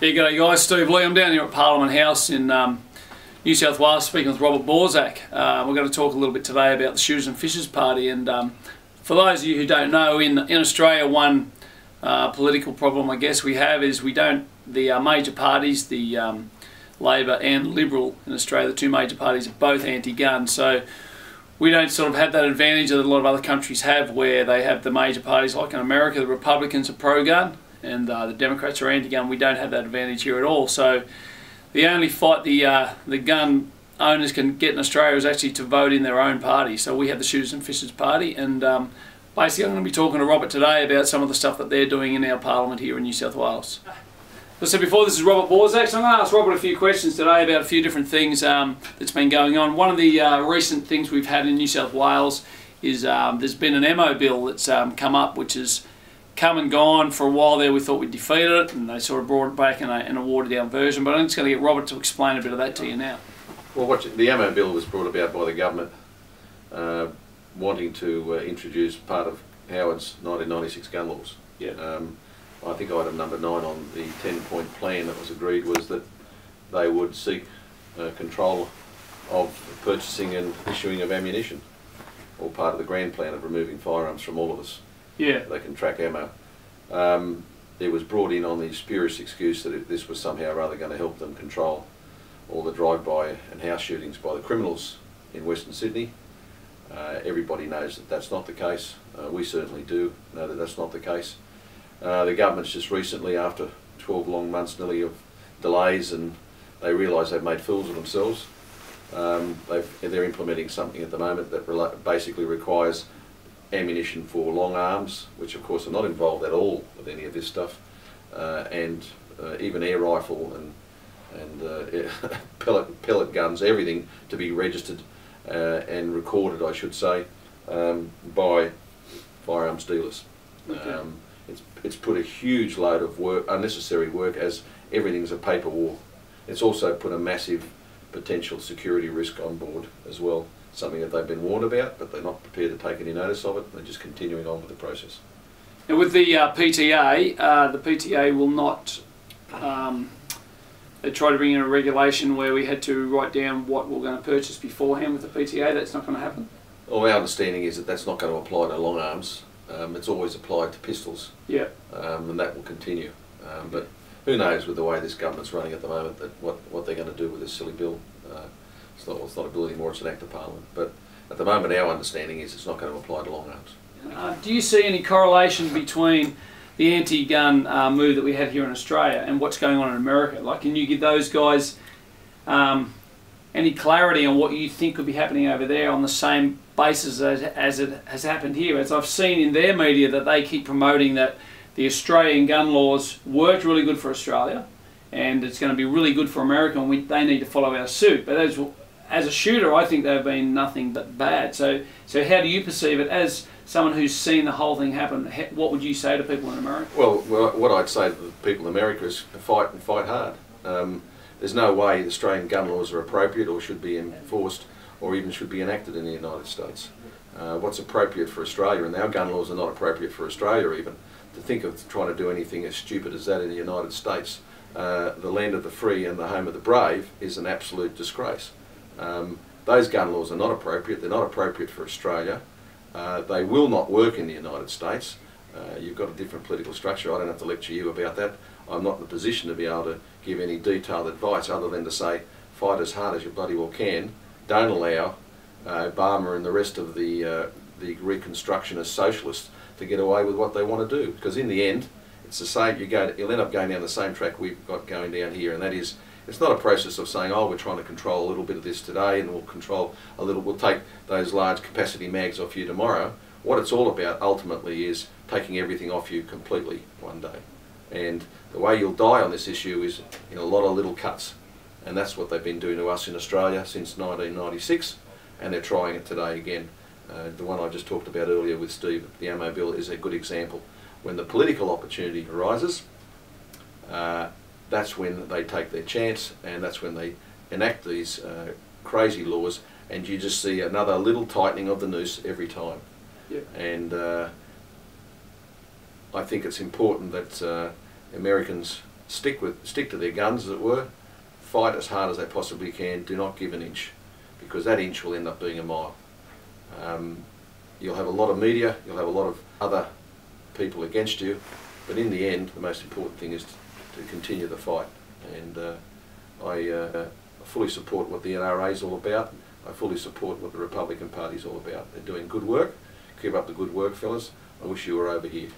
Yeah, g'day guys, Steve Lee. I'm down here at Parliament House in New South Wales speaking with Robert Borsak. We're going to talk a little bit today about the Shooters and Fishers Party, and for those of you who don't know, in Australia one political problem I guess we have is the major parties, the Labor and Liberal in Australia, the two major parties are both anti-gun, so we don't sort of have that advantage that a lot of other countries have, where they have the major parties. Like in America, the Republicans are pro-gun and the Democrats are anti-gun. We don't have that advantage here at all. So the only fight the gun owners can get in Australia is actually to vote in their own party. So we have the Shooters and Fishers Party, and basically I'm going to be talking to Robert today about some of the stuff that they're doing in our Parliament here in New South Wales. As I said before, this is Robert Borsak, so I'm going to ask Robert a few questions today about a few different things that's been going on. One of the recent things we've had in New South Wales is there's been an MO bill that's come up, which has come and gone. For a while there we thought we'd defeated it, and they sort of brought it back in a watered down version, but I'm just going to get Robert to explain a bit of that to you now. Well, the MO bill was brought about by the government wanting to introduce part of Howard's 1996 gun laws. Yeah. I think item number 9 on the 10-point plan that was agreed was that they would seek control of purchasing and issuing of ammunition, all part of the grand plan of removing firearms from all of us. Yeah. They can track ammo. It was brought in on the spurious excuse that this was somehow rather going to help them control all the drive-by and house shootings by the criminals in Western Sydney. Everybody knows that that's not the case. We certainly do know that that's not the case. The government's just recently, after 12 long months nearly of delays, and they realise they've made fools of themselves. They're implementing something at the moment that basically requires ammunition for long arms, which of course are not involved at all with any of this stuff, and even air rifle and pellet guns, everything to be registered and recorded, I should say, by firearms dealers. Okay. It's put a huge load of work, unnecessary work, as everything's a paper war. It's also put a massive potential security risk on board as well, something that they've been warned about, but they're not prepared to take any notice of it. They're just continuing on with the process. Now with the PTA will not, they try to bring in a regulation where we had to write down what we're going to purchase beforehand with the PTA. That's not going to happen? Well, our understanding is that that's not going to apply to long arms. It's always applied to pistols, yeah, and that will continue. But who knows, with the way this government's running at the moment, that what they're going to do with this silly bill. It's not a bill anymore, it's an act of parliament. But at the moment our understanding is it's not going to apply to long arms. Do you see any correlation between the anti-gun move that we had here in Australia and what's going on in America? Like, can you give those guys any clarity on what you think could be happening over there on the same basis as it has happened here? As I've seen in their media that they keep promoting that the Australian gun laws worked really good for Australia and it's going to be really good for America, and they need to follow our suit. But as a shooter, I think they've been nothing but bad. So how do you perceive it as someone who's seen the whole thing happen? What would you say to people in America? Well, what I'd say to the people in America is fight and fight hard. There's no way the Australian gun laws are appropriate or should be enforced or even should be enacted in the United States. What's appropriate for Australia, and our gun laws are not appropriate for Australia even, to think of trying to do anything as stupid as that in the United States. The land of the free and the home of the brave is an absolute disgrace. Those gun laws are not appropriate. They're not appropriate for Australia. They will not work in the United States. You've got a different political structure. I don't have to lecture you about that. I'm not in a position to be able to give any detailed advice other than to say fight as hard as you bloody well can. Don't allow Obama and the rest of the Reconstructionist socialists to get away with what they want to do, because in the end it's the same. You'll end up going down the same track we've got going down here, and that is, it's not a process of saying, oh, we're trying to control a little bit of this today and we'll take those large capacity mags off you tomorrow. What it's all about ultimately is taking everything off you completely one day. And the way you'll die on this issue is in a lot of little cuts. And that's what they've been doing to us in Australia since 1996, and they're trying it today again. The one I just talked about earlier with Steve, the ammo bill, is a good example. When the political opportunity arises, that's when they take their chance, and that's when they enact these crazy laws, and you just see another little tightening of the noose every time. Yep. And I think it's important that Americans stick to their guns, as it were, fight as hard as they possibly can, do not give an inch, because that inch will end up being a mile. You'll have a lot of media, you'll have a lot of other people against you, but in the end the most important thing is to continue the fight. And I fully support what the NRA is all about. I fully support what the Republican Party is all about. They're doing good work. Keep up the good work, fellas. I wish you were over here.